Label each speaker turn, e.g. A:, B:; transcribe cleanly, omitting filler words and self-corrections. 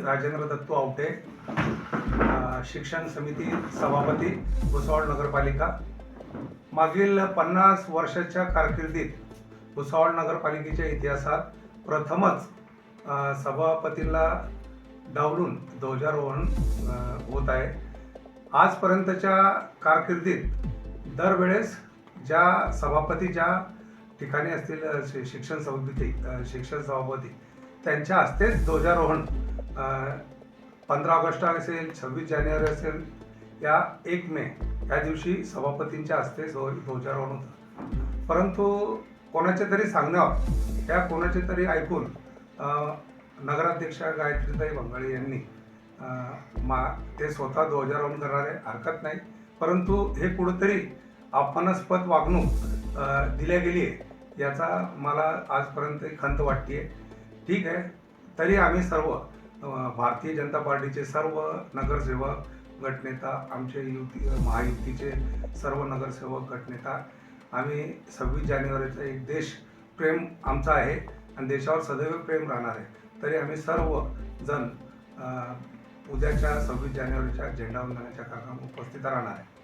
A: राजेंद्र दत्तू आवटे, शिक्षण समिती सभापती, भुसावळ नगरपालिका। मागील 50 वर्षाच्या कारकिर्दीत भुसावळ नगरपालिकेच्या इतिहासात प्रथमच सभापतीला डावलून ध्वजारोहण होत आहे। आजपर्यंतच्या कारकिर्दीत दरवेळेस ज्या सभापती ज्या ठिकाणी असतील शिक्षण सभापती त्यांच्या हस्तेच ध्वजारोहण 15 ऑगस्ट असेल, 26 जानेवारी असेल, या 1 मे या दिवशी सभापतींच्या हस्ते ध्वजारोहण होतं। परंतु कोणाच्या तरी सांगण्यावर या कोणाचे तरी ऐकून नगराध्यक्षा गायत्रीताई बंगाळे यांनी ते स्वतः ध्वजारोहण करणारे हरकत नाही, परंतु हे कुठेतरी अपमानास्पद वागणूक दिल्या गेली आहे याचा मला आजपर्यंत खंत वाटते। ठीक आहे, तरी आम्ही सर्व भारतीय जनता पार्टीचे सर्व नगरसेवक गटनेता, आमचे महायुतीचे सर्व नगरसेवक गटनेता, आम्ही 26 जानेवारीचा एक देशप्रेम आमचा आहे आणि देशावर सदैव प्रेम राहणार आहे। तरी आम्ही सर्व जण उद्याच्या 26 जानेवारीच्या झेंडावंदनाच्या कार्यक्रमात उपस्थित राहणार आहे।